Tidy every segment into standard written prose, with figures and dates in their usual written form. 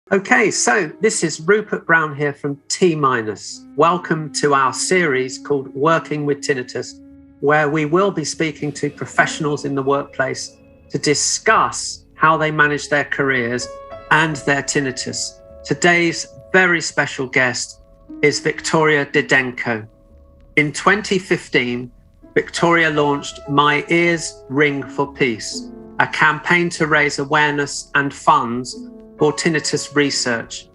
Okay, so this is Rupert Brown here from T-. Welcome to our series called Working with Tinnitus, where we will be speaking to professionals in the workplace to discuss how they manage their careers and their tinnitus. Today's very special guest is Victoria Didenko. In 2015, Victoria launched My Ears Ring for Peace, a campaign to raise awareness and funds for tinnitus research,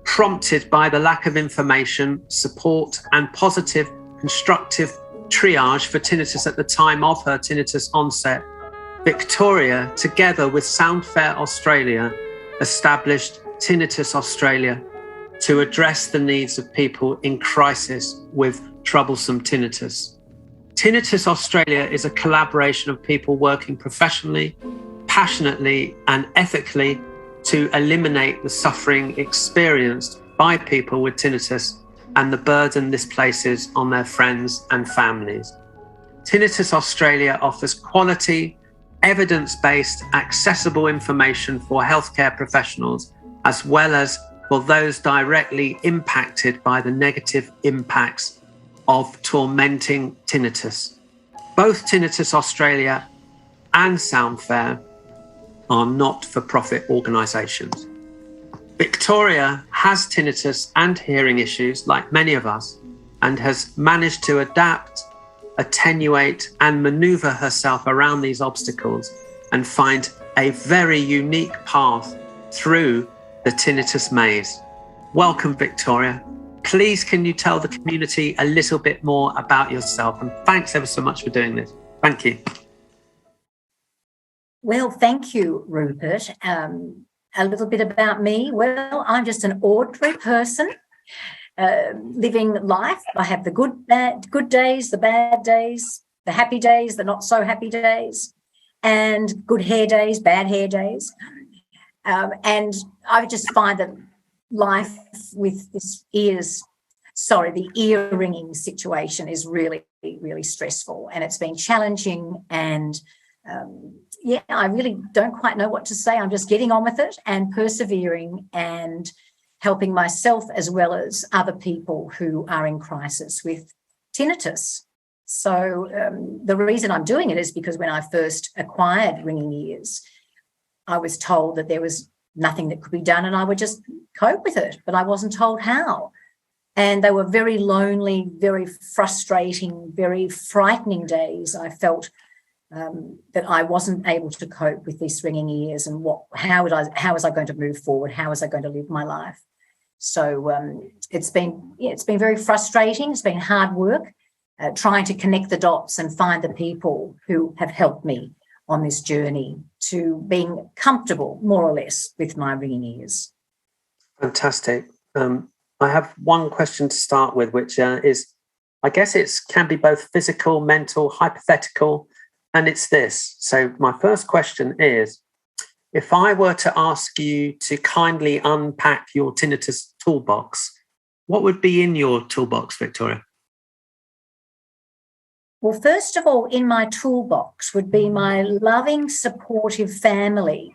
prompted by the lack of information, support, and positive, constructive triage for tinnitus at the time of her tinnitus onset. Victoria, together with Soundfair Australia, established Tinnitus Australia to address the needs of people in crisis with troublesome tinnitus. Tinnitus Australia is a collaboration of people working professionally, passionately, and ethically to eliminate the suffering experienced by people with tinnitus and the burden this places on their friends and families. Tinnitus Australia offers quality, evidence-based, accessible information for healthcare professionals, as well as for those directly impacted by the negative impacts of tormenting tinnitus. Both Tinnitus Australia and Soundfair are not-for-profit organisations. Victoria has tinnitus and hearing issues like many of us, and has managed to adapt, attenuate, and manoeuvre herself around these obstacles and find a very unique path through the tinnitus maze. Welcome, Victoria. Please, can you tell the community a little bit more about yourself? And thanks ever so much for doing this. Thank you. Well, thank you, Rupert. A little bit about me. Well, I'm just an ordinary person living life. I have the good days, the bad days, the happy days, the not so happy days, and good hair days, bad hair days. And I just find that life with the ear ringing situation is really, really stressful, and it's been challenging and I really don't quite know what to say. I'm just getting on with it and persevering and helping myself as well as other people who are in crisis with tinnitus. So the reason I'm doing it is because when I first acquired ringing ears, I was told that there was nothing that could be done and I would just cope with it, but I wasn't told how. And they were very lonely, very frustrating, very frightening days. I felt that I wasn't able to cope with these ringing ears, and how was I going to move forward? How was I going to live my life? So it's been very frustrating. It's been hard work trying to connect the dots and find the people who have helped me on this journey to being comfortable, more or less, with my ringing ears. Fantastic. I have one question to start with, which is, I guess it can be both physical, mental, hypothetical. And it's this. So my first question is, if I were to ask you to kindly unpack your tinnitus toolbox, what would be in your toolbox, Victoria? Well, first of all, in my toolbox would be my loving, supportive family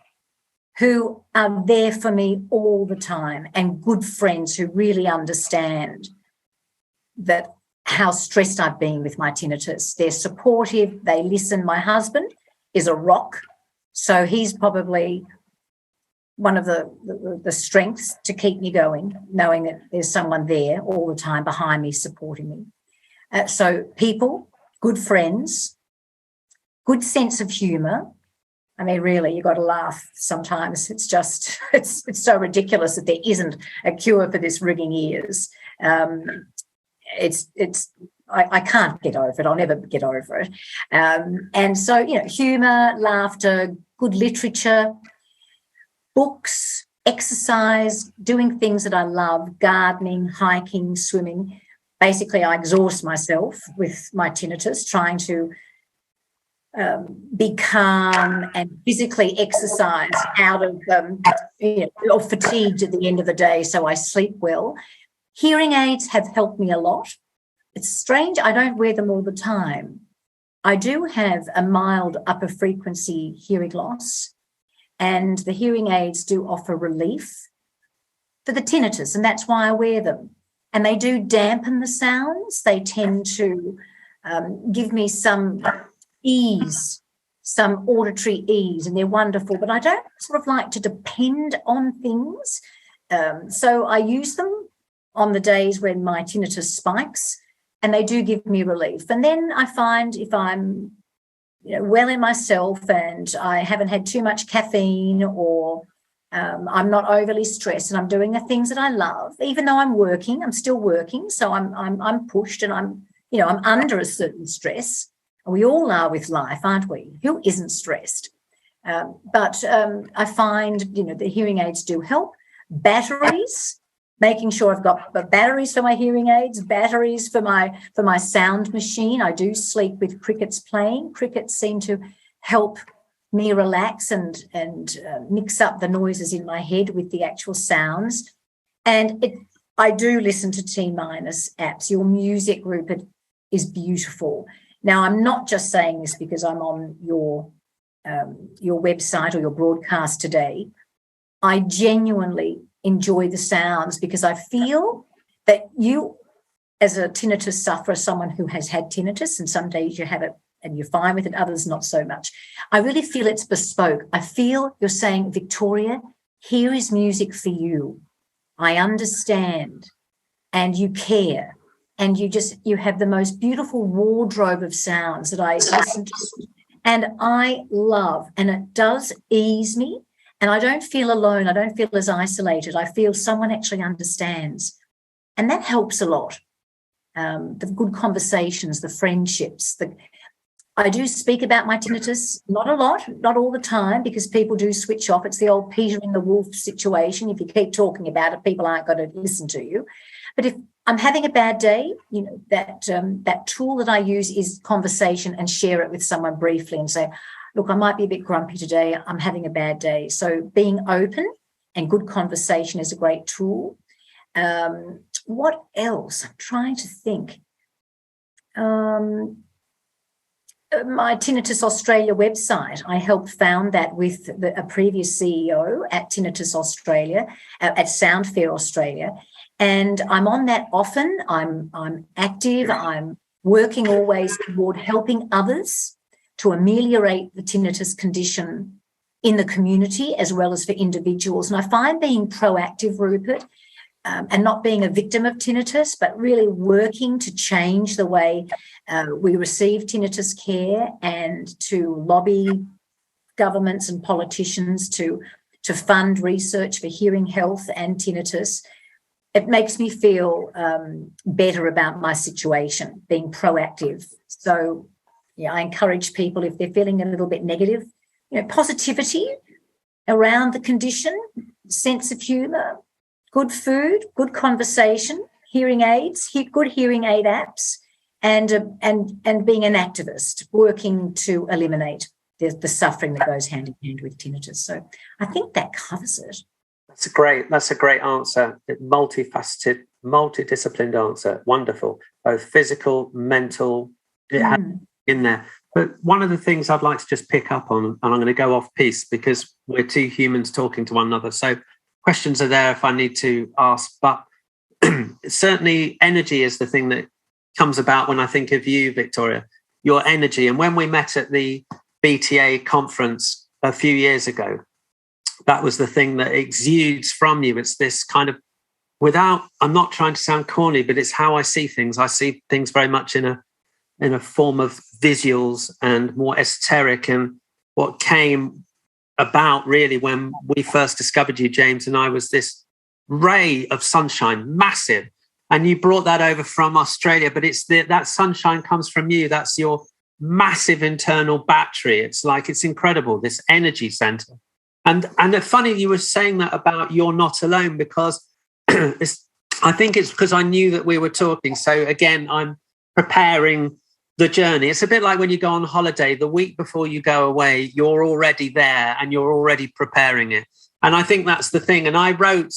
who are there for me all the time, and good friends who really understand that how stressed I've been with my tinnitus. They're supportive, they listen. My husband is a rock, so he's probably one of the strengths to keep me going, knowing that there's someone there all the time behind me, supporting me. So people, good friends, good sense of humour. I mean, really, you've got to laugh sometimes. It's just, it's so ridiculous that there isn't a cure for this ringing ears. I can't get over it. I'll never get over it. And so, humour, laughter, good literature, books, exercise, doing things that I love, gardening, hiking, swimming. Basically, I exhaust myself with my tinnitus, trying to be calm and physically exercise out of, or fatigued at the end of the day, so I sleep well. Hearing aids have helped me a lot. It's strange, I don't wear them all the time. I do have a mild upper frequency hearing loss, and the hearing aids do offer relief, for the tinnitus, and that's why I wear them. And they do dampen the sounds. They tend to give me some ease, some auditory ease, and they're wonderful. But I don't sort of like to depend on things. So I use them on the days when my tinnitus spikes, and they do give me relief. And then I find if I'm well in myself and I haven't had too much caffeine, or I'm not overly stressed and I'm doing the things that I love, even though I'm still working. So I'm pushed and I'm under a certain stress. We all are with life, aren't we? Who isn't stressed? But I find, the hearing aids do help. Batteries, making sure I've got batteries for my hearing aids, batteries for my sound machine. I do sleep with crickets playing. Crickets seem to help me relax and mix up the noises in my head with the actual sounds. And I do listen to T- apps. Your music, Rupert, is beautiful. Now, I'm not just saying this because I'm on your website or your broadcast today. I genuinely enjoy the sounds because I feel that you, as a tinnitus sufferer, someone who has had tinnitus, and some days you have it and you're fine with it, others not so much. I really feel it's bespoke. I feel you're saying, Victoria, here is music for you. I understand, and you care, and you have the most beautiful wardrobe of sounds that I listen to, and I love, and it does ease me. And I don't feel alone. I don't feel as isolated. I feel someone actually understands. And that helps a lot. The good conversations, the friendships. I do speak about my tinnitus, not a lot, not all the time, because people do switch off. It's the old Peter and the Wolf situation. If you keep talking about it, people aren't going to listen to you. But if I'm having a bad day, that tool that I use is conversation, and share it with someone briefly and say, look, I might be a bit grumpy today. I'm having a bad day. So being open and good conversation is a great tool. What else? I'm trying to think. My Tinnitus Australia website, I helped found that with a previous CEO at Tinnitus Australia, at Soundfair Australia. And I'm on that often. I'm active. I'm working always toward helping others to ameliorate the tinnitus condition in the community as well as for individuals. And I find being proactive, Rupert, and not being a victim of tinnitus, but really working to change the way we receive tinnitus care, and to lobby governments and politicians to fund research for hearing health and tinnitus. It makes me feel better about my situation, being proactive. So, I encourage people, if they're feeling a little bit negative, positivity around the condition, sense of humour, good food, good conversation, hearing aids, good hearing aid apps, and being an activist, working to eliminate the suffering that goes hand in hand with tinnitus. So I think that covers it. That's a great answer. Multifaceted, multidisciplined answer. Wonderful. Both physical, mental, it has in there. But one of the things I'd like to just pick up on, and I'm going to go off piece because we're two humans talking to one another. So questions are there if I need to ask, but certainly energy is the thing that comes about when I think of you, Victoria, your energy. And when we met at the BTA conference a few years ago, that was the thing that exudes from you. It's this kind of, I'm not trying to sound corny, but it's how I see things. I see things very much in a form of visuals and more esoteric. And what came about really when we first discovered you, James and I, was this ray of sunshine, massive. And you brought that over from Australia, but that sunshine comes from you. That's your massive internal battery. It's incredible, this energy center. And it's funny you were saying that about you're not alone, because I think it's because I knew that we were talking. So again, I'm preparing the journey. It's a bit like when you go on holiday, the week before you go away, you're already there and you're already preparing it. And I think that's the thing. And I wrote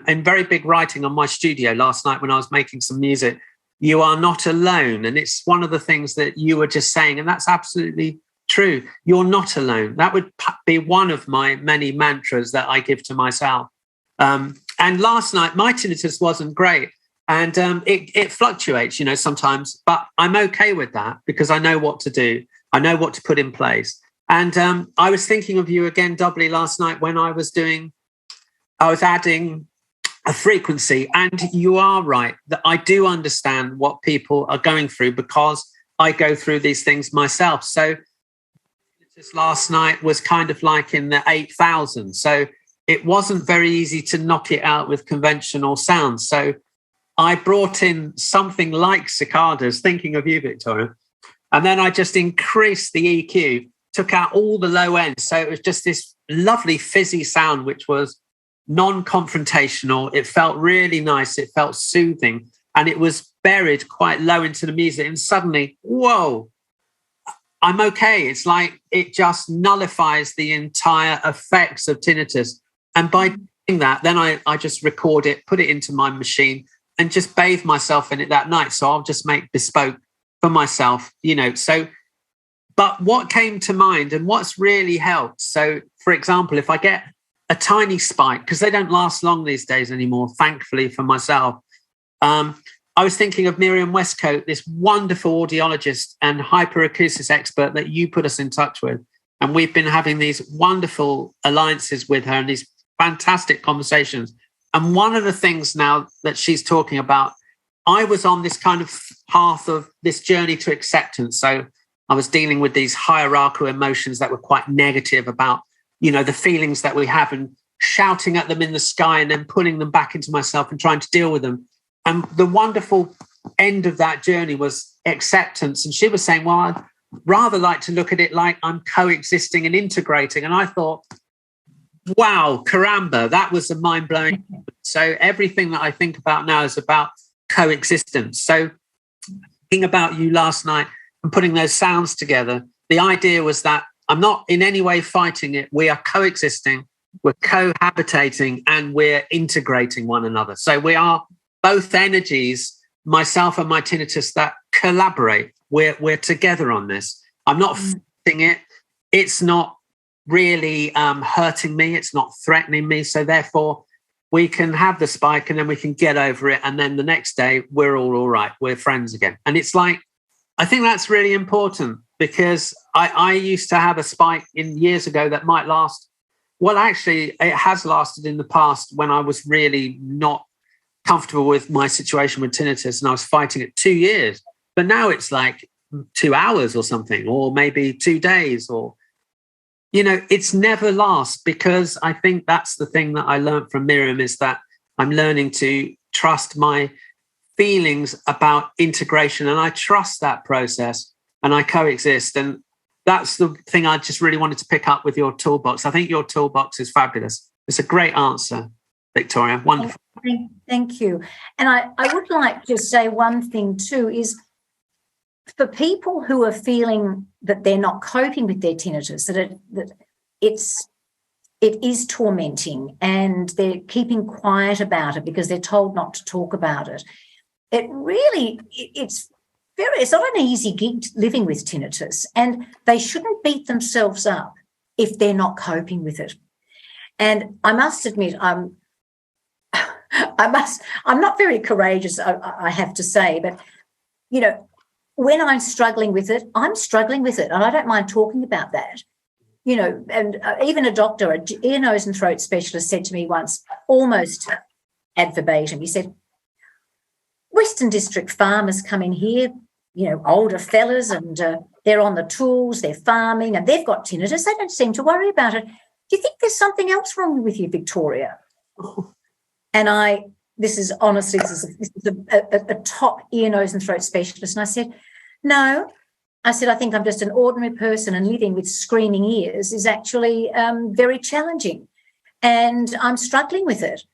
in very big writing on my studio last night when I was making some music, you are not alone. And it's one of the things that you were just saying. And that's absolutely true. You're not alone. That would be one of my many mantras that I give to myself. And last night, my tinnitus wasn't great. And it fluctuates, sometimes. But I'm okay with that because I know what to do. I know what to put in place. And I was thinking of you again doubly last night when I was adding a frequency. And you are right that I do understand what people are going through because I go through these things myself. So this last night was kind of like in the 8,000. So it wasn't very easy to knock it out with conventional sounds. So I brought in something like cicadas, thinking of you, Victoria. And then I just increased the EQ, took out all the low ends. So it was just this lovely fizzy sound, which was non-confrontational. It felt really nice. It felt soothing. And it was buried quite low into the music. And suddenly, whoa, I'm okay. It's like it just nullifies the entire effects of tinnitus. And by doing that, then I just record it, put it into my machine and just bathe myself in it that night. So I'll just make bespoke for myself, So, but what came to mind and what's really helped. So, for example, if I get a tiny spike, because they don't last long these days anymore, thankfully for myself, I was thinking of Miriam Westcote, this wonderful audiologist and hyperacusis expert that you put us in touch with. And we've been having these wonderful alliances with her and these fantastic conversations. And one of the things now that she's talking about, I was on this kind of path of this journey to acceptance. So I was dealing with these hierarchical emotions that were quite negative about, the feelings that we have and shouting at them in the sky and then pulling them back into myself and trying to deal with them. And the wonderful end of that journey was acceptance. And she was saying, well, I'd rather like to look at it like I'm coexisting and integrating. And I thought, wow, caramba, that was a mind-blowing. So everything that I think about now is about coexistence. So thinking about you last night and putting those sounds together, the idea was that I'm not in any way fighting it. We are coexisting, we're cohabitating, and we're integrating one another. So we are both energies, myself and my tinnitus, that collaborate. We're together on this. I'm not fighting it. It's not really hurting me. It's not threatening me. So therefore, we can have the spike and then we can get over it. And then the next day, we're all right. We're friends again. And it's like, I think that's really important because I used to have a spike in years ago that might last. Well, actually, it has lasted in the past when I was really not comfortable with my situation with tinnitus and I was fighting it 2 years. But now it's like 2 hours or something, or maybe 2 days, or it's never lasts, because I think that's the thing that I learned from Miriam, is that I'm learning to trust my feelings about integration, and I trust that process and I coexist. And that's the thing I just really wanted to pick up with your toolbox. I think your toolbox is fabulous. It's a great answer, Victoria. Wonderful. Thank you. And I would like to say one thing too, is for people who are feeling that they're not coping with their tinnitus, that it is tormenting and they're keeping quiet about it because they're told not to talk about it. It's not an easy gig living with tinnitus, and they shouldn't beat themselves up if they're not coping with it. And I must admit, I'm not very courageous, I have to say, but when I'm struggling with it, I'm struggling with it, and I don't mind talking about that. And even a doctor, an ear, nose and throat specialist, said to me once, almost ad verbatim, he said, Western District farmers come in here, older fellas, and they're on the tools, they're farming, and they've got tinnitus. They don't seem to worry about it. Do you think there's something else wrong with you, Victoria? And this is a top ear, nose and throat specialist. And I said, no. I said, I think I'm just an ordinary person, and living with screaming ears is actually very challenging, and I'm struggling with it.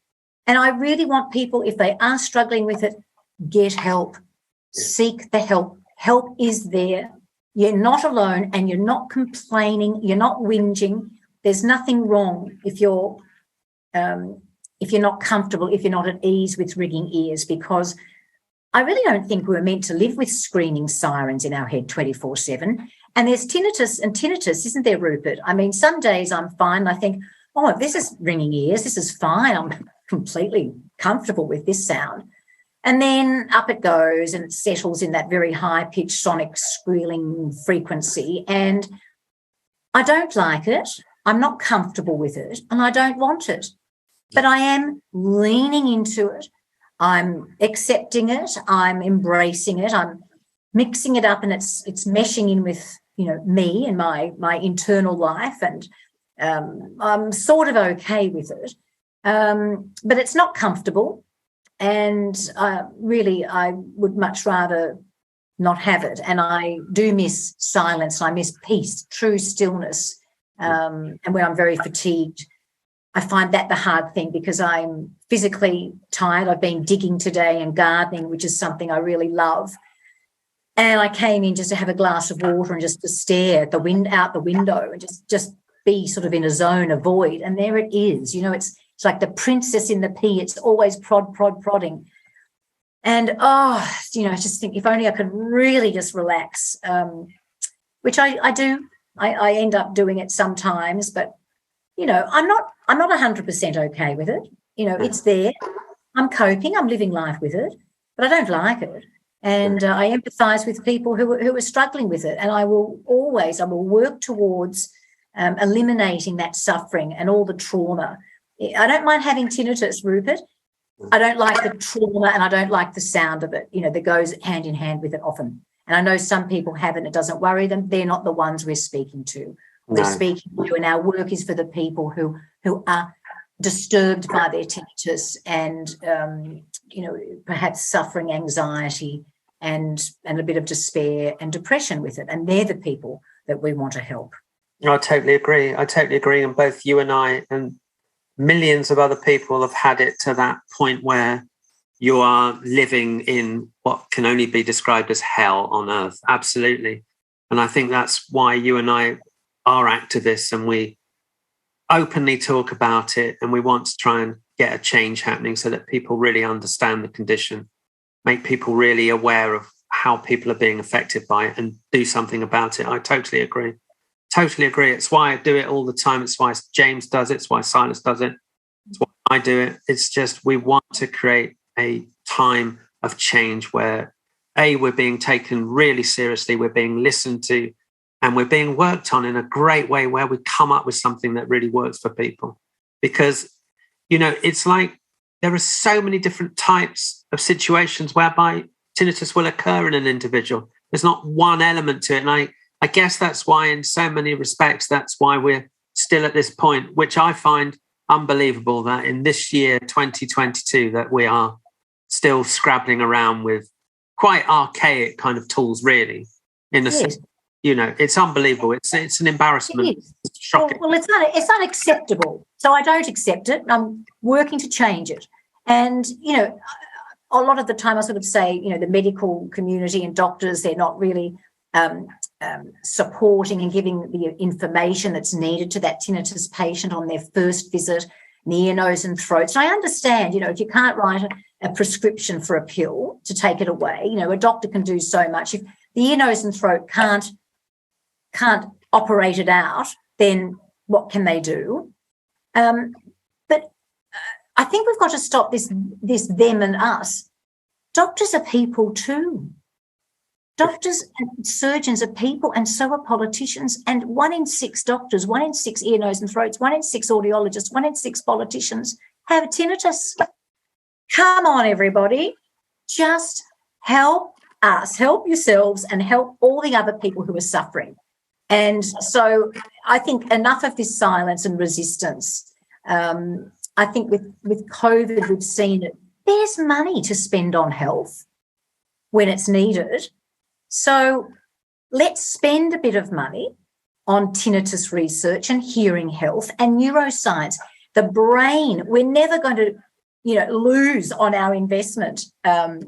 And I really want people, if they are struggling with it, get help. Seek the help. Help is there. You're not alone, and you're not complaining. You're not whinging. There's nothing wrong if you're not comfortable, if you're not at ease with ringing ears, because I really don't think we're meant to live with screaming sirens in our head 24/7. And there's tinnitus and tinnitus, isn't there, Rupert? I mean, some days I'm fine. I think, oh, this is ringing ears. This is fine. I'm completely comfortable with this sound. And then up it goes and it settles in that very high-pitched sonic squealing frequency. And I don't like it. I'm not comfortable with it and I don't want it. But I am leaning into it. I'm accepting it. I'm embracing it. I'm mixing it up and it's meshing in with, me and my internal life. And I'm sort of okay with it. But it's not comfortable. And really, I would much rather not have it. And I do miss silence. I miss peace, true stillness. And when I'm very fatigued, I find that the hard thing because I'm physically tired. I've been digging today and gardening, which is something I really love. And I came in just to have a glass of water and just to stare at out the window and just be sort of in a zone of void. And there it is. It's like the princess in the pea. It's always prodding. And, I just think if only I could really just relax, which I do. I end up doing it sometimes, but, I'm not 100% okay with it. It's there. I'm coping. I'm living life with it, but I don't like it. And I empathise with people who are struggling with it. And I will work towards eliminating that suffering and all the trauma. I don't mind having tinnitus, Rupert. I don't like the trauma and I don't like the sound of it, that goes hand in hand with it often. And I know some people have it and it doesn't worry them. They're not the ones we're speaking to. We're speaking to, and our work is for the people who are disturbed by their tinnitus and, perhaps suffering anxiety and a bit of despair and depression with it. And they're the people that we want to help. I totally agree. And both you and I and millions of other people have had it to that point where you are living in what can only be described as hell on earth. Absolutely. And I think that's why you and I are activists and we openly talk about it and we want to try and get a change happening so that people really understand the condition, make people really aware of how people are being affected by it and do something about it. I totally agree. It's why I do it all the time. It's why James does it. It's why Silas does it. It's why I do it. It's just we want to create a time of change where, we're being taken really seriously, we're being listened to, and we're being worked on in a great way where we come up with something that really works for people. Because, it's like there are so many different types of situations whereby tinnitus will occur in an individual. There's not one element to it. And I guess that's why in so many respects, that's why we're still at this point, which I find unbelievable that in this year, 2022, that we are still scrabbling around with quite archaic kind of tools, really, in the sense, it's unbelievable. It's an embarrassment. It's shocking. Well, it's unacceptable. So I don't accept it. I'm working to change it. And, a lot of the time I sort of say, the medical community and doctors, they're not really supporting and giving the information that's needed to that tinnitus patient on their first visit, ear, nose and throat. So I understand, if you can't write a prescription for a pill to take it away, a doctor can do so much. If the ear, nose and throat can't operate it out, then what can they do? But I think we've got to stop this them and us. Doctors are people too. Doctors and surgeons are people, and so are politicians. And 1 in 6 doctors, 1 in 6 ear, nose and throats, 1 in 6 audiologists, 1 in 6 politicians have tinnitus. Come on, everybody. Just help us, help yourselves, and help all the other people who are suffering. And so I think enough of this silence and resistance. I think with COVID, we've seen it. There's money to spend on health when it's needed. So let's spend a bit of money on tinnitus research and hearing health and neuroscience. The brain, we're never going to, lose on our investment,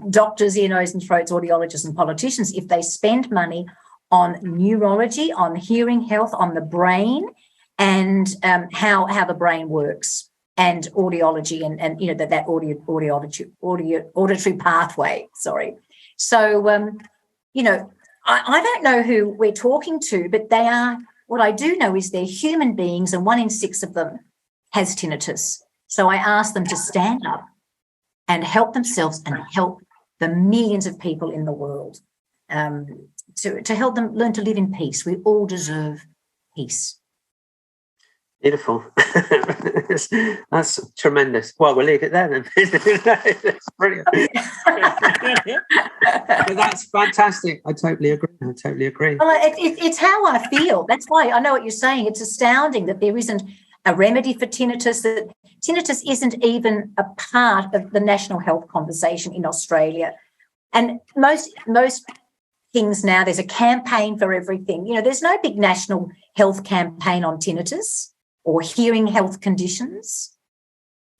doctors, ear, nose and throats, audiologists and politicians, if they spend money on neurology, on hearing health, on the brain and how the brain works and audiology and that auditory pathway, sorry. So, I don't know who we're talking to, but they are, what I do know is they're human beings and 1 in 6 of them has tinnitus. So I asked them to stand up and help themselves and help the millions of people in the world, to help them learn to live in peace. We all deserve peace. Beautiful. That's tremendous. Well, we'll leave it there then. That's brilliant. But that's fantastic. I totally agree. Well, it's how I feel. That's why I know what you're saying. It's astounding that there isn't a remedy for tinnitus, that tinnitus isn't even a part of the national health conversation in Australia. And most things now, there's a campaign for everything. You know, there's no big national health campaign on tinnitus or hearing health conditions.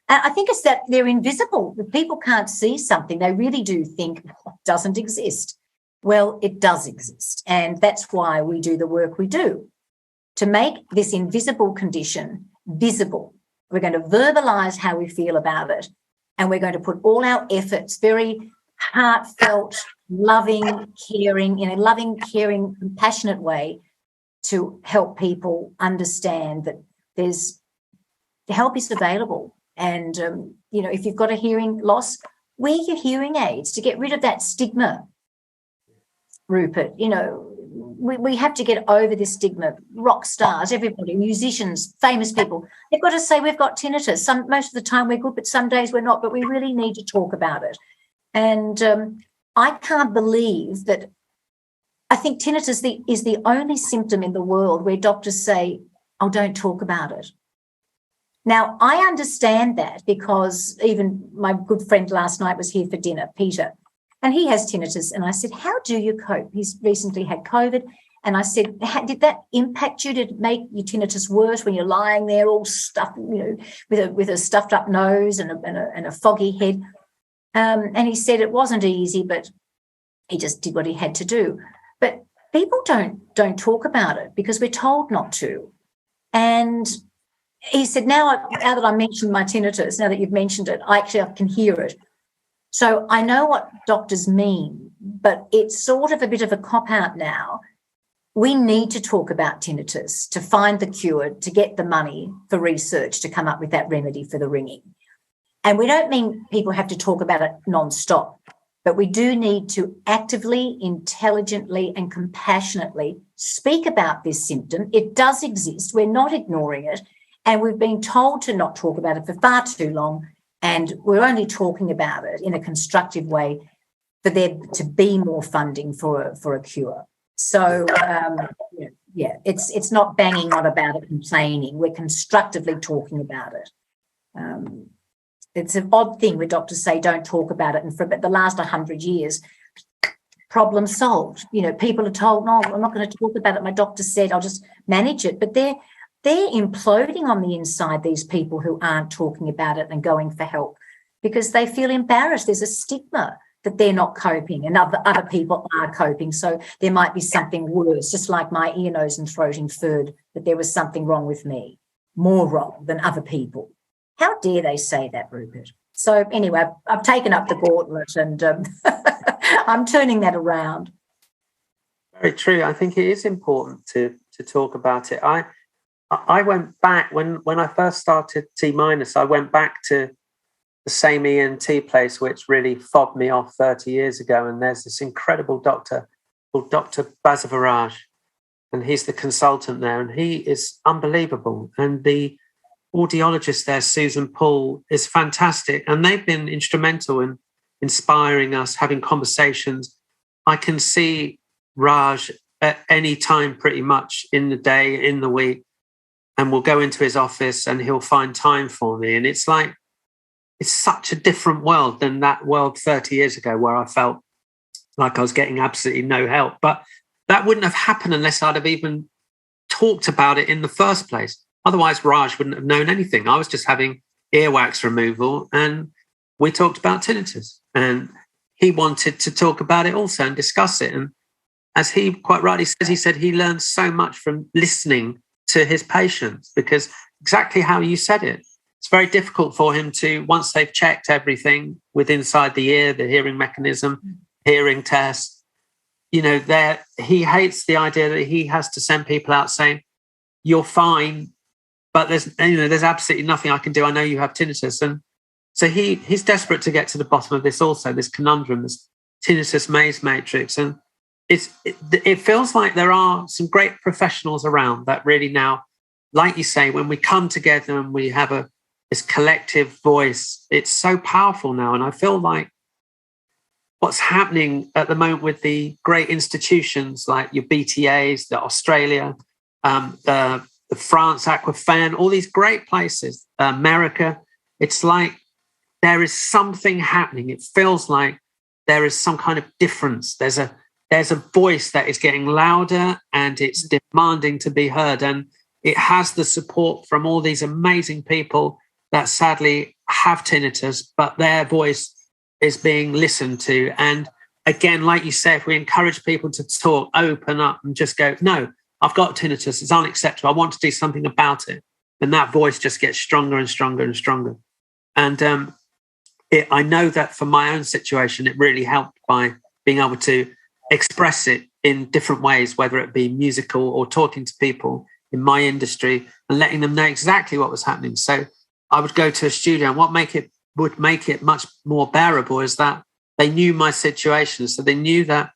And I think it's that they're invisible. If people can't see something, they really do think it doesn't exist. Well, it does exist. And that's why we do the work we do, to make this invisible condition visible. We're going to verbalise how we feel about it, and we're going to put all our efforts, very heartfelt, loving, caring, in a loving, caring, compassionate way, to help people understand that there's help is available. And, if you've got a hearing loss, wear your hearing aids to get rid of that stigma, Rupert. We have to get over this stigma. Rock stars, everybody, musicians, famous people, they've got to say we've got tinnitus. Most of the time we're good, but some days we're not, but we really need to talk about it. And I can't believe that. I think tinnitus is the only symptom in the world where doctors say, oh, don't talk about it. Now, I understand that, because even my good friend last night was here for dinner, Peter, and he has tinnitus. And I said, how do you cope? He's recently had COVID. And I said, did that impact you? Did it make your tinnitus worse when you're lying there all stuffed, with a stuffed up nose and a foggy head? And he said it wasn't easy, but he just did what he had to do. But people don't talk about it because we're told not to. And he said, now that I mentioned my tinnitus, now that you've mentioned it, I can hear it. So I know what doctors mean, but it's sort of a bit of a cop-out now. We need to talk about tinnitus to find the cure, to get the money for research, to come up with that remedy for the ringing. And we don't mean people have to talk about it non-stop, but we do need to actively, intelligently and compassionately speak about this symptom. It does exist. We're not ignoring it. And we've been told to not talk about it for far too long. And we're only talking about it in a constructive way for there to be more funding for a cure. So, it's not banging on about it, complaining. We're constructively talking about it. It's an odd thing where doctors say don't talk about it. And for the last 100 years, problem solved. People are told, no, I'm not going to talk about it. My doctor said I'll just manage it. But they're imploding on the inside, these people who aren't talking about it and going for help, because they feel embarrassed. There's a stigma that they're not coping and other people are coping. So there might be something worse, just like my ear, nose and throat inferred that there was something wrong with me, more wrong than other people. How dare they say that, Rupert? So anyway, I've taken up the gauntlet and I'm turning that around. Very true. I think it is important to talk about it. I went back when I first started T-, I went back to the same ENT place which really fobbed me off 30 years ago. And there's this incredible doctor called Dr. Basavaraj, and he's the consultant there, and he is unbelievable. And the audiologist there, Susan Paul, is fantastic. And they've been instrumental in inspiring us, having conversations. I can see Raj at any time pretty much in the day, in the week, and we'll go into his office and he'll find time for me. And it's like, it's such a different world than that world 30 years ago where I felt like I was getting absolutely no help. But that wouldn't have happened unless I'd have even talked about it in the first place. Otherwise, Raj wouldn't have known anything. I was just having earwax removal and we talked about tinnitus. And he wanted to talk about it also and discuss it. And as he quite rightly says, he said he learned so much from listening to his patients, because exactly how you said it, it's very difficult for him to, once they've checked everything with inside the ear, the hearing mechanism, hearing test, he hates the idea that he has to send people out saying, you're fine, but there's absolutely nothing I can do. I know you have tinnitus. And so he's desperate to get to the bottom of this also, this conundrum, this tinnitus maze matrix. And it feels like there are some great professionals around that really now, like you say, when we come together and we have this collective voice, it's so powerful now. And I feel like what's happening at the moment with the great institutions like your BTAs, the Australia, the France Aquafan, all these great places, America, it's like there is something happening. It feels like there is some kind of difference. There's a voice that is getting louder and it's demanding to be heard. And it has the support from all these amazing people that sadly have tinnitus, but their voice is being listened to. And again, like you say, if we encourage people to talk, open up and just go, no, I've got tinnitus, it's unacceptable, I want to do something about it. And that voice just gets stronger and stronger and stronger. And I know that for my own situation, it really helped by being able to express it in different ways, whether it be musical or talking to people in my industry and letting them know exactly what was happening. So I would go to a studio, and what would make it much more bearable is that they knew my situation. So they knew that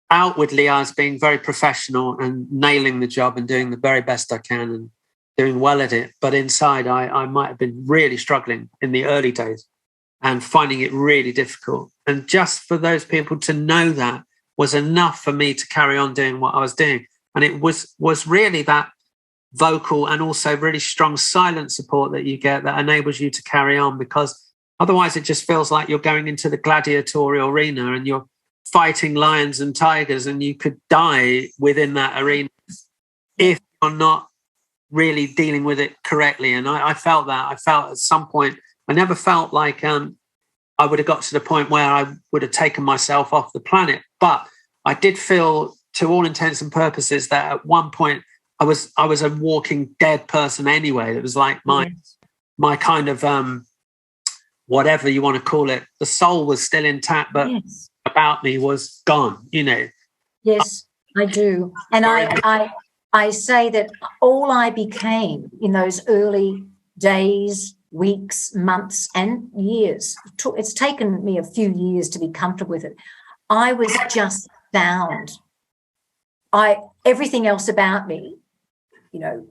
outwardly I was being very professional and nailing the job and doing the very best I can and doing well at it. But inside, I might have been really struggling in the early days and finding it really difficult. And just for those people to know that was enough for me to carry on doing what I was doing. And it was really that vocal and also really strong silent support that you get that enables you to carry on, because otherwise it just feels like you're going into the gladiatorial arena and you're fighting lions and tigers, and you could die within that arena if you're not really dealing with it correctly. And I felt that. I felt at some point, I never felt like I would have got to the point where I would have taken myself off the planet. But I did feel, to all intents and purposes, that at one point I was a walking dead person anyway. It was like my kind of whatever you want to call it. The soul was still intact, but about me was gone, Yes, I do. And I say that all I became in those early days, weeks, months, and years, it's taken me a few years to be comfortable with it. I was just sound. Everything else about me,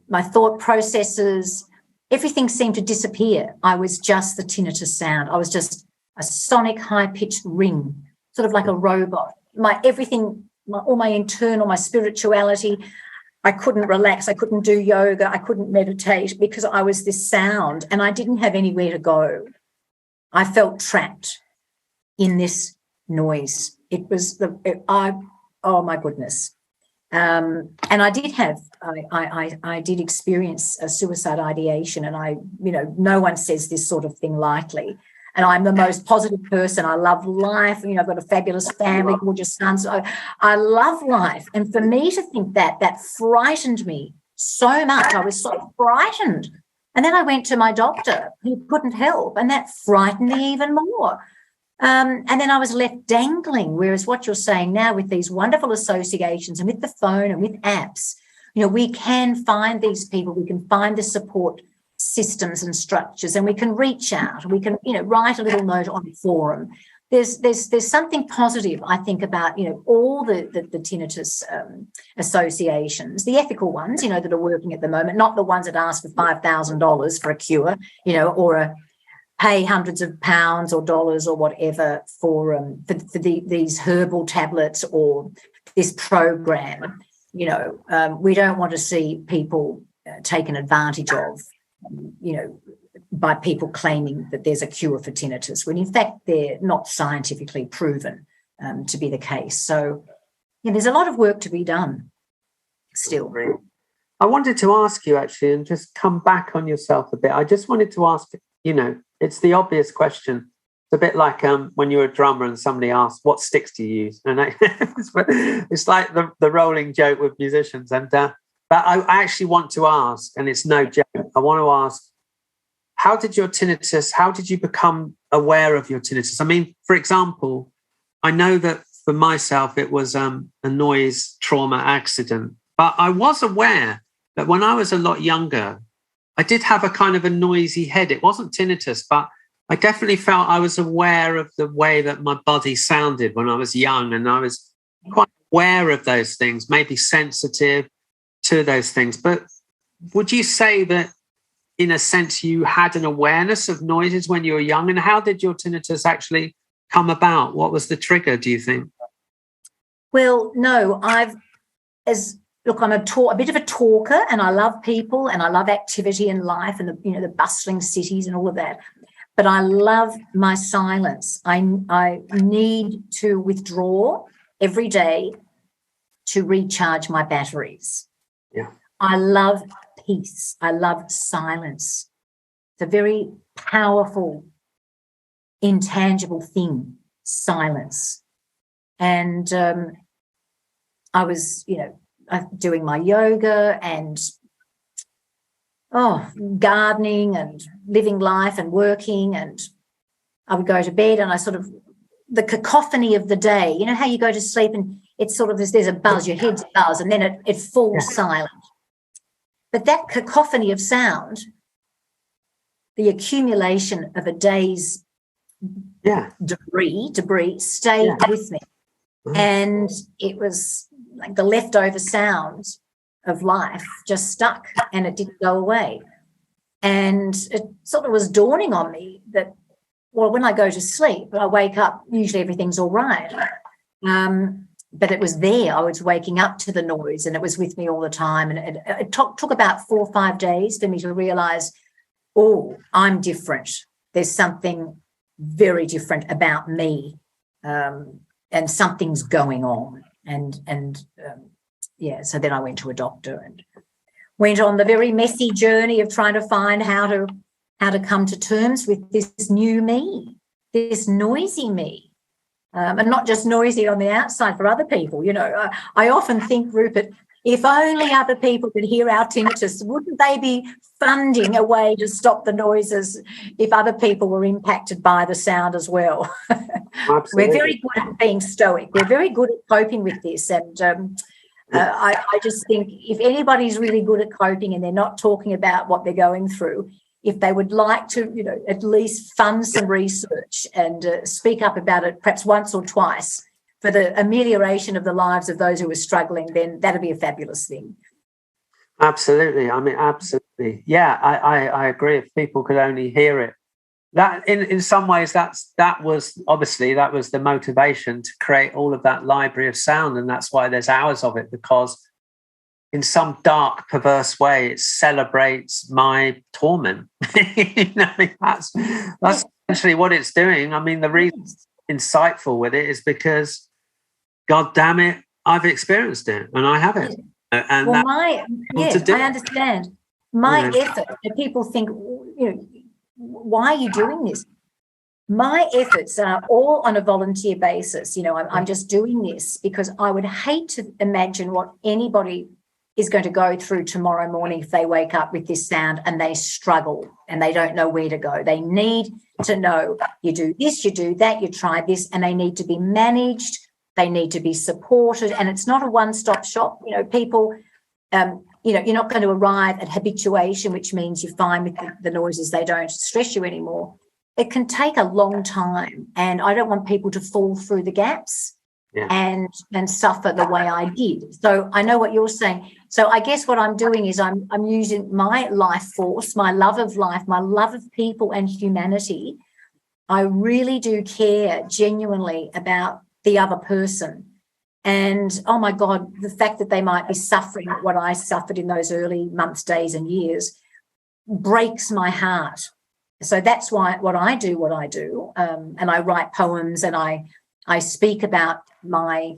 my thought processes, everything seemed to disappear. I was just the tinnitus sound. I was just a sonic high-pitched ring, sort of like a robot. All my internal, my spirituality, I couldn't relax. I couldn't do yoga. I couldn't meditate because I was this sound and I didn't have anywhere to go. I felt trapped in this noise. It was oh my goodness. And I did experience a suicide ideation, and no one says this sort of thing lightly. And I'm the most positive person. I love life. I've got a fabulous family, gorgeous sons. I love life. And for me to think that frightened me so much. I was so frightened. And then I went to my doctor, who couldn't help, and that frightened me even more. And then I was left dangling, whereas what you're saying now with these wonderful associations and with the phone and with apps, we can find these people, we can find the support systems and structures, and we can reach out, we can write a little note on a forum. There's something positive, I think, about all the tinnitus associations, the ethical ones that are working at the moment, not the ones that ask for $5,000 for a cure, or pay hundreds of pounds or dollars or whatever for these herbal tablets or this program. We don't want to see people taken advantage of, by people claiming that there's a cure for tinnitus, when in fact they're not scientifically proven to be the case. So there's a lot of work to be done still. I wanted to ask you actually, and just come back on yourself a bit. I just wanted to ask, it's the obvious question. It's a bit like when you're a drummer and somebody asks, what sticks do you use? And it's like the rolling joke with musicians. And but I actually want to ask, and it's no joke, I want to ask, how did you become aware of your tinnitus? I mean, for example, I know that for myself, it was a noise trauma accident, but I was aware that when I was a lot younger, I did have a kind of a noisy head. It wasn't tinnitus, but I definitely felt I was aware of the way that my body sounded when I was young, and I was quite aware of those things, maybe sensitive to those things. But would you say that, in a sense, you had an awareness of noises when you were young? And how did your tinnitus actually come about? What was the trigger, do you think? Well, no, I'm a bit of a talker, and I love people, and I love activity in life, and the bustling cities and all of that. But I love my silence. I need to withdraw every day to recharge my batteries. Yeah. I love peace. I love silence. It's a very powerful, intangible thing, silence. And I was, doing my yoga and gardening and living life and working, and I would go to bed, and the cacophony of the day, you know how you go to sleep and it's sort of there's a buzz, your head's a buzz, and then it falls silent. But that cacophony of sound, the accumulation of a day's debris stayed with me. And it was like the leftover sounds of life just stuck, and it didn't go away. And it sort of was dawning on me that, well, when I go to sleep, I wake up, usually everything's all right. But it was there. I was waking up to the noise, and it was with me all the time. And it took about 4 or 5 days for me to realise, I'm different. There's something very different about me, and something's going on. So then I went to a doctor and went on the very messy journey of trying to find how to come to terms with this new me, this noisy me. And not just noisy on the outside for other people. I often think, Rupert, if only other people could hear our tinnitus, wouldn't they be funding a way to stop the noises if other people were impacted by the sound as well? Absolutely. We're very good at being stoic. We're very good at coping with this. And I just think if anybody's really good at coping and they're not talking about what they're going through, if they would like to, at least fund some research and speak up about it perhaps once or twice for the amelioration of the lives of those who are struggling, then that'd be a fabulous thing. Absolutely. I mean, absolutely. Yeah, I agree. If people could only hear it. That in some ways that was the motivation to create all of that library of sound, and that's why there's hours of it, because in some dark, perverse way, it celebrates my torment. That's essentially what it's doing. I mean, the reason it's insightful with it is because, God damn it, I've experienced it and I have it. And I understand. My effort, people think, why are you doing this? My efforts are all on a volunteer basis. I'm just doing this because I would hate to imagine what anybody is going to go through tomorrow morning if they wake up with this sound and they struggle and they don't know where to go. They need to know you do this, you do that, you try this, and they need to be managed. They need to be supported, and it's not a one-stop shop. People, you're not going to arrive at habituation, which means you're fine with the noises. They don't stress you anymore. It can take a long time, and I don't want people to fall through the gaps. And suffer the way I did. So I know what you're saying. So I guess what I'm doing is I'm using my life force, my love of life, my love of people and humanity. I really do care genuinely about the other person. And, oh, my God, the fact that they might be suffering what I suffered in those early months, days and years breaks my heart. So that's why what I do, and I write poems and I speak about my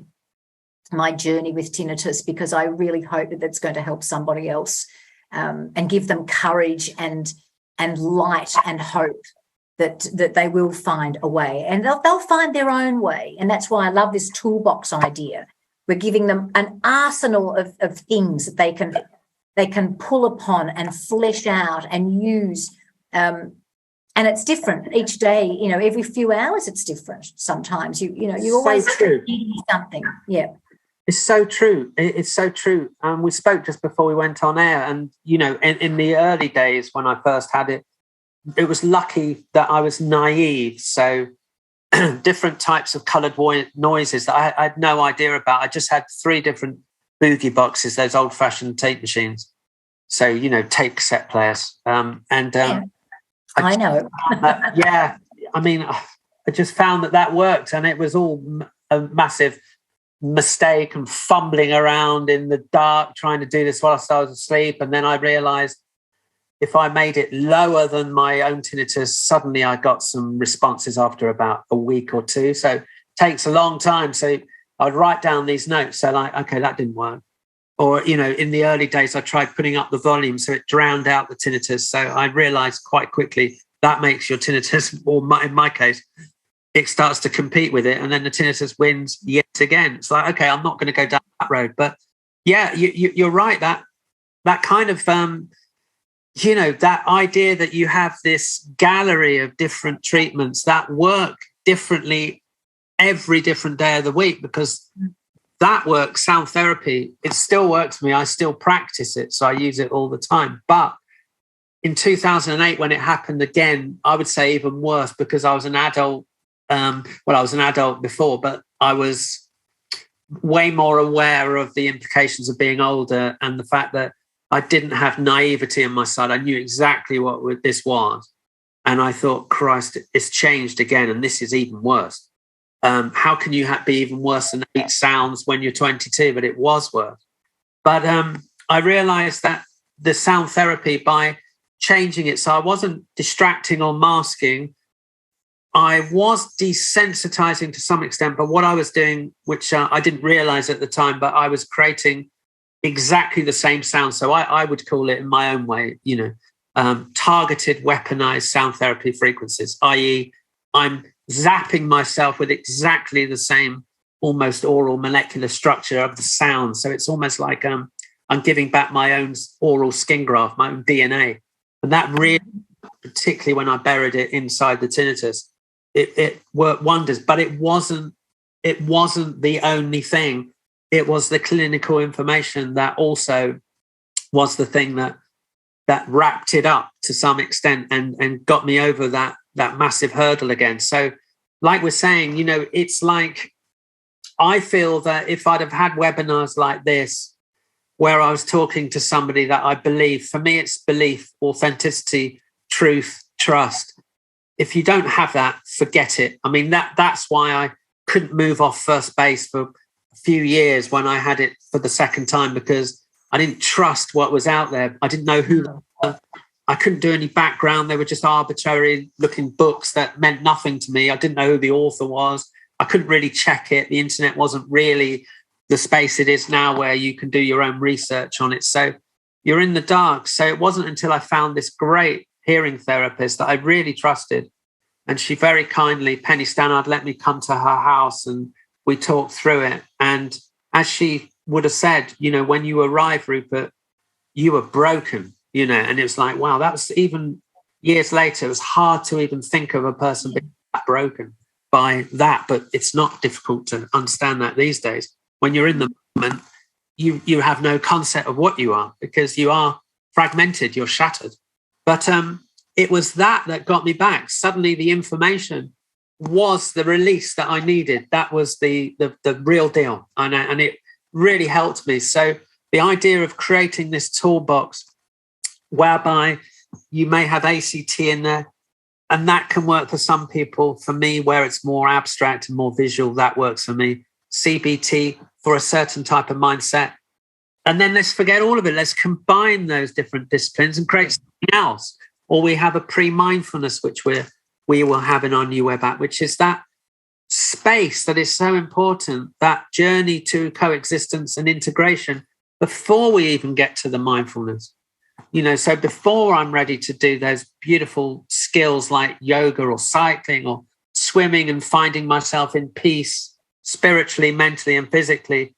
journey with tinnitus, because I really hope that that's going to help somebody else, and give them courage and light and hope that they will find a way, and they'll find their own way. And that's why I love this toolbox idea. We're giving them an arsenal of things that they can pull upon and flesh out and use. And it's different each day, every few hours it's different. Sometimes you always need something. Yeah. It's so true. It's so true. We spoke just before we went on air, and in the early days when I first had it, it was lucky that I was naive. So different types of coloured noises that I had no idea about. I just had 3 different boogie boxes, those old-fashioned tape machines. So tape cassette players, I know. Yeah, I mean, I just found that worked, and it was all a massive mistake and fumbling around in the dark trying to do this whilst I was asleep. And then I realised if I made it lower than my own tinnitus, suddenly I got some responses after about a week or 2. So it takes a long time. So I'd write down these notes. So like, okay, that didn't work. Or, in the early days, I tried putting up the volume so it drowned out the tinnitus. So I realised quite quickly that makes your tinnitus, or in my case, it starts to compete with it. And then the tinnitus wins yet again. It's like, okay, I'm not going to go down that road. But yeah, you're right. That kind of, that idea that you have this gallery of different treatments that work differently every different day of the week, because that works, sound therapy, it still works for me. I still practice it, so I use it all the time. But in 2008, when it happened again, I would say even worse, because I was an adult. I was an adult before, but I was way more aware of the implications of being older and the fact that I didn't have naivety on my side. I knew exactly what this was. And I thought, Christ, it's changed again, and this is even worse. How can you be even worse than 8 sounds when you're 22? But it was worse. But I realized that the sound therapy, by changing it, so I wasn't distracting or masking, I was desensitizing to some extent. But what I was doing, which I didn't realize at the time, but I was creating exactly the same sound. So I would call it, in my own way, targeted, weaponized sound therapy frequencies, i.e., I'm zapping myself with exactly the same almost oral molecular structure of the sound. So it's almost like I'm giving back my own oral skin graft, my own DNA. And that really, particularly when I buried it inside the tinnitus, it worked wonders. But it wasn't the only thing. It was the clinical information that also was the thing that wrapped it up to some extent and got me over that massive hurdle again. So like we're saying, it's like, I feel that if I'd have had webinars like this, where I was talking to somebody that I believe, for me, it's belief, authenticity, truth, trust. If you don't have that, forget it. I mean, that's why I couldn't move off first base for a few years when I had it for the second time, because I didn't trust what was out there. I didn't know who. I couldn't do any background. They were just arbitrary looking books that meant nothing to me. I didn't know who the author was. I couldn't really check it. The internet wasn't really the space it is now where you can do your own research on it. So you're in the dark. So it wasn't until I found this great hearing therapist that I really trusted. And she very kindly, Penny Stannard, let me come to her house and we talked through it. And as she would have said, when you arrived, Rupert, you were broken, and it was like, wow, that was, even years later, it was hard to even think of a person being that broken by that. But it's not difficult to understand that these days. When you're in the moment, you have no concept of what you are, because you are fragmented, you're shattered. But it was that got me back. Suddenly the information was the release that I needed. That was the real deal. And it really helped me. So the idea of creating this toolbox whereby you may have ACT in there, and that can work for some people. For me, where it's more abstract and more visual, that works for me. CBT for a certain type of mindset. And then let's forget all of it. Let's combine those different disciplines and create something else. Or we have a pre-mindfulness, which we will have in our new web app, which is that space that is so important, that journey to coexistence and integration before we even get to the mindfulness. So before I'm ready to do those beautiful skills like yoga or cycling or swimming and finding myself in peace spiritually, mentally, and physically,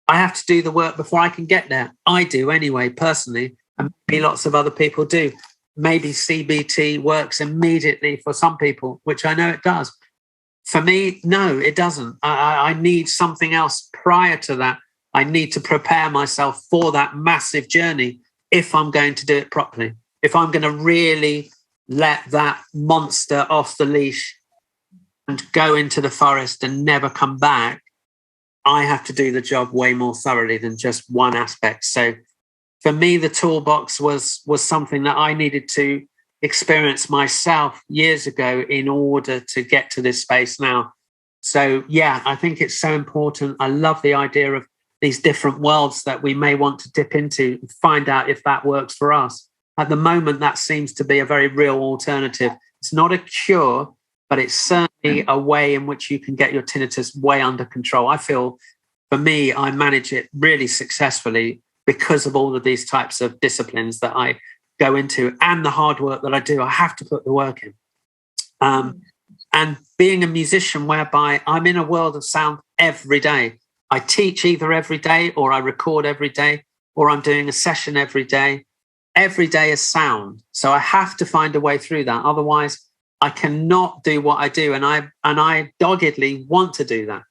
I have to do the work before I can get there. I do anyway, personally, and maybe lots of other people do. Maybe CBT works immediately for some people, which I know it does. For me, no, it doesn't. I need something else prior to that I need to prepare myself for that massive journey if I'm going to do it properly. If I'm going to really let that monster off the leash and go into the forest and never come back, I have to do the job way more thoroughly than just one aspect. So for me, the toolbox was something that I needed to experience myself years ago in order to get to this space now. So, yeah, I think it's so important. I love the idea of these different worlds that we may want to dip into and find out if that works for us. At the moment, that seems to be a very real alternative. It's not a cure, but it's certainly a way in which you can get your tinnitus way under control. I feel, for me, I manage it really successfully because of all of these types of disciplines that I go into and the hard work that I do. I have to put the work in. And being a musician whereby I'm in a world of sound every day. I teach either every day or I record every day or I'm doing a session every day. Every day is sound. So I have to find a way through that. Otherwise, I cannot do what I do. And I doggedly want to do that.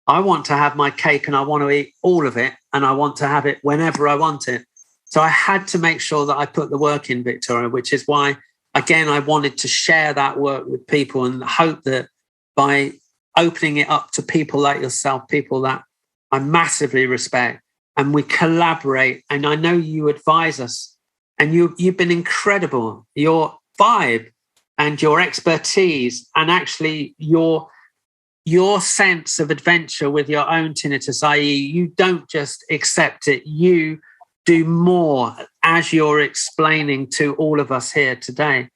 I want to have my cake and I want to eat all of it and I want to have it whenever I want it. So I had to make sure that I put the work in, Victoria, which is why, again, I wanted to share that work with people and hope that by opening it up to people like yourself, people that I massively respect, and we collaborate. And I know you advise us and you've been incredible. Your vibe and your expertise and actually your sense of adventure with your own tinnitus, i.e. you don't just accept it, you do more, as you're explaining to all of us here today.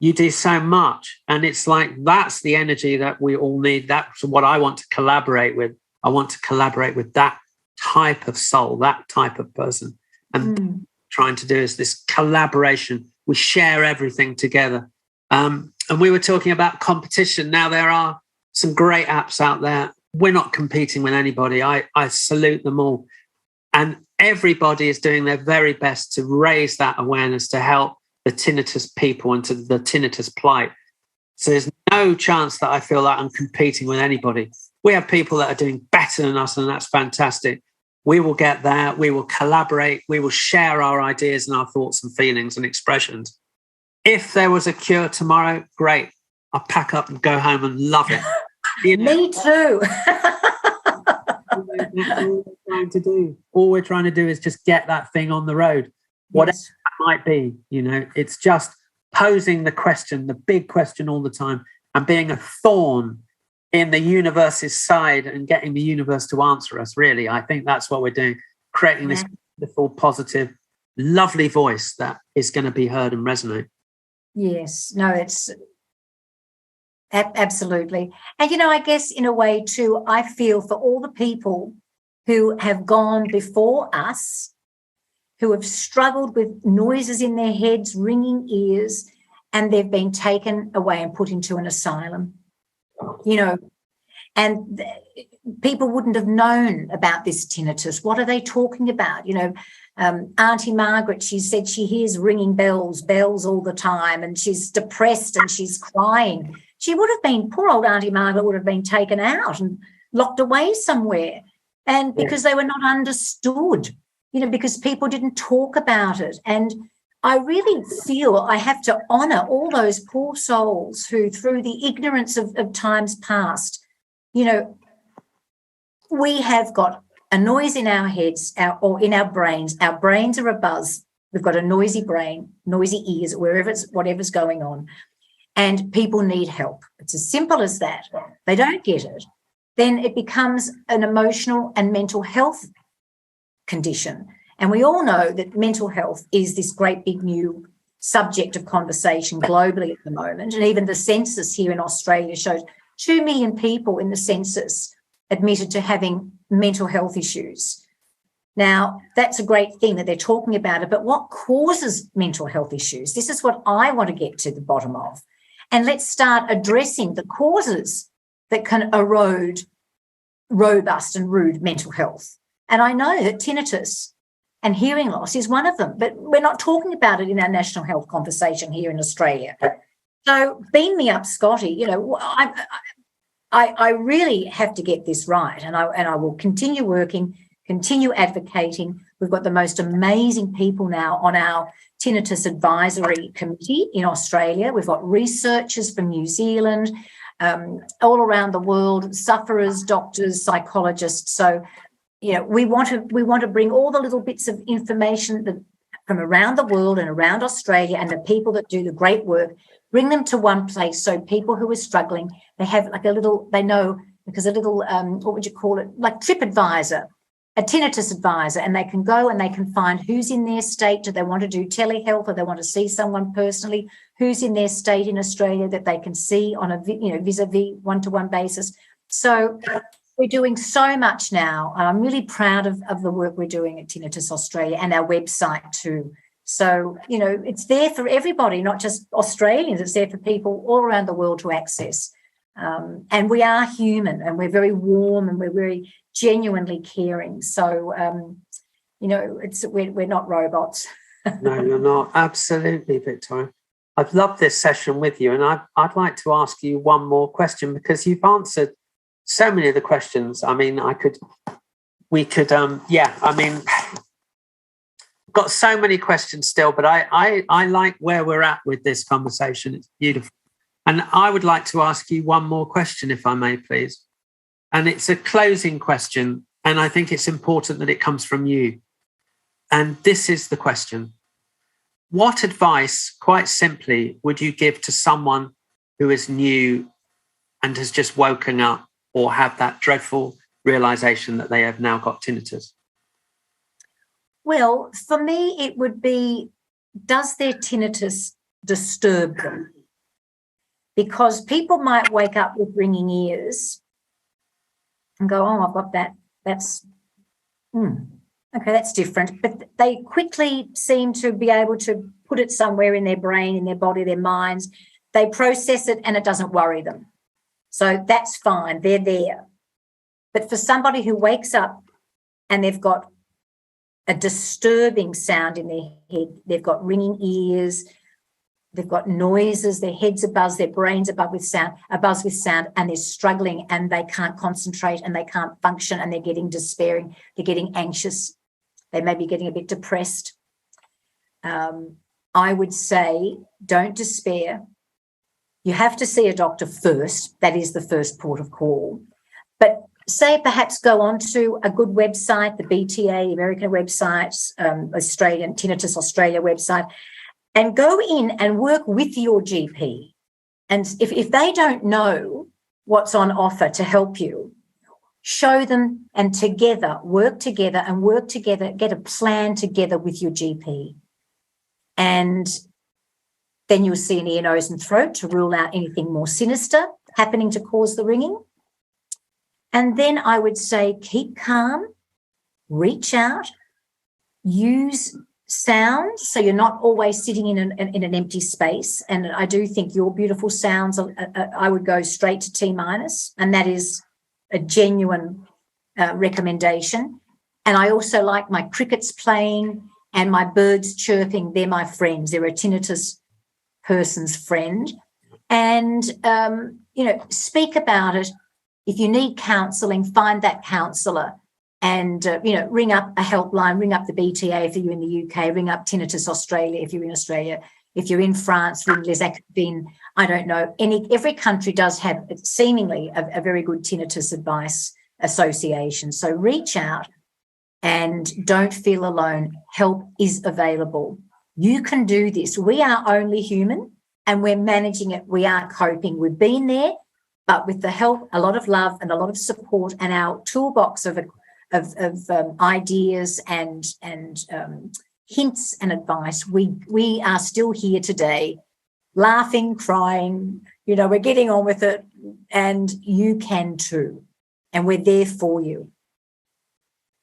You do so much. And it's like, that's the energy that we all need. That's what I want to collaborate with. I want to collaborate with that type of soul, that type of person. And trying to do is this collaboration. We share everything together. And we were talking about competition. Now, there are some great apps out there. We're not competing with anybody. I salute them all. And everybody is doing their very best to raise that awareness to help the tinnitus people and to the tinnitus plight. So there's no chance that I feel like I'm competing with anybody. We have people that are doing better than us, and that's fantastic. We will get there. We will collaborate. We will share our ideas and our thoughts and feelings and expressions. If there was a cure tomorrow, great. I'll pack up and go home and love it. You know? Me too. All we're trying to do is just get that thing on the road, whatever that might be. It's just posing the question, the big question all the time, and being a thorn in the universe's side and getting the universe to answer us. Really, I think that's what we're doing, creating this beautiful, positive, lovely voice that is going to be heard and resonate. Yes, no, it's absolutely. And, I guess in a way too, I feel for all the people who have gone before us, who have struggled with noises in their heads, ringing ears, and they've been taken away and put into an asylum, and people wouldn't have known about this tinnitus. What are they talking about? Auntie Margaret, she said she hears ringing bells all the time, and she's depressed and she's crying. She would have been, poor old Auntie Margaret would have been taken out and locked away somewhere. And because they were not understood, because people didn't talk about it. And I really feel I have to honour all those poor souls who, through the ignorance of times past, we have got a noise in our heads or in our brains. Our brains are abuzz. We've got a noisy brain, noisy ears, whatever's going on. And people need help. It's as simple as that. They don't get it. Then it becomes an emotional and mental health condition. And we all know that mental health is this great big new subject of conversation globally at the moment. And even the census here in Australia showed 2 million people in the census admitted to having mental health issues. Now, that's a great thing that they're talking about it, but what causes mental health issues? This is what I want to get to the bottom of. And let's start addressing the causes that can erode robust and rude mental health. And I know that tinnitus and hearing loss is one of them, but we're not talking about it in our national health conversation here in Australia. So beam me up, Scotty. I really have to get this right, and I will continue working continue advocating. We've got the most amazing people now on our Tinnitus Advisory Committee in Australia. We've got researchers from New Zealand, all around the world, sufferers, doctors, psychologists. So, we want to bring all the little bits of information from around the world and around Australia, and the people that do the great work, bring them to one place so people who are struggling, they have like what would you call it, like TripAdvisor, a tinnitus advisor, and they can go and they can find who's in their state. Do they want to do telehealth, or they want to see someone personally who's in their state in Australia that they can see on a vis-a-vis one-to-one basis. So we're doing so much now. I'm really proud of the work we're doing at Tinnitus Australia and our website too. So, it's there for everybody, not just Australians. It's there for people all around the world to access. And we are human, and we're very warm, and we're very genuinely caring. So, we're not robots. No, you're not. Absolutely, Victoria. I've loved this session with you, and I'd like to ask you one more question, because you've answered so many of the questions. I mean, got so many questions still, but I like where we're at with this conversation. It's beautiful. And I would like to ask you one more question, if I may, please. And it's a closing question, and I think it's important that it comes from you. And this is the question. What advice, quite simply, would you give to someone who is new and has just woken up or have that dreadful realization that they have now got tinnitus? Well, for me, it would be, does their tinnitus disturb them? Because people might wake up with ringing ears and go, oh, I've got that. That's, okay, that's different. But they quickly seem to be able to put it somewhere in their brain, in their body, their minds. They process it and it doesn't worry them. So that's fine. They're there. But for somebody who wakes up and they've got a disturbing sound in their head, they've got ringing ears, they've got noises, their heads are buzzed, their brains are abuzz with sound, and they're struggling and they can't concentrate and they can't function, and they're getting despairing, they're getting anxious, they may be getting a bit depressed. I would say don't despair. You have to see a doctor first. That is the first port of call. But say perhaps go on to a good website, the BTA, American websites, Australian, Tinnitus Australia website, and go in and work with your GP. And if they don't know what's on offer to help you, show them, and together, work together, get a plan together with your GP. And then you'll see an ear, nose and throat to rule out anything more sinister happening to cause the ringing. And then I would say keep calm, reach out, use sound so you're not always sitting in an empty space. And I do think your beautiful sounds, I would go straight to T-, and that is a genuine recommendation. And I also like my crickets playing and my birds chirping. They're my friends. They're a tinnitus person's friend. And, speak about it. If you need counselling, find that counsellor and, ring up a helpline, ring up the BTA if you're in the UK, ring up Tinnitus Australia if you're in Australia. If you're in France, ring Les Acadines. I don't know. Every country does have seemingly a very good tinnitus advice association. So reach out and don't feel alone. Help is available. You can do this. We are only human and we're managing it. We are coping. We've been there, but with the help, a lot of love and a lot of support and our toolbox of ideas and hints and advice, we are still here today, laughing, crying, we're getting on with it, and you can too. And we're there for you.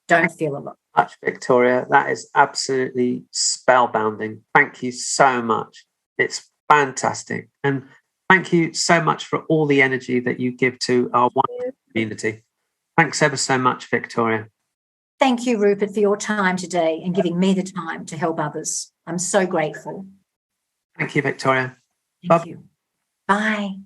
Don't feel alone. Much, Victoria. That is absolutely spellbinding. Thank you so much. It's fantastic. And thank you so much for all the energy that you give to our wonderful community. Thanks ever so much, Victoria. Thank you, Rupert, for your time today and giving me the time to help others. I'm so grateful. Thank you, Victoria. Thank you. Bye.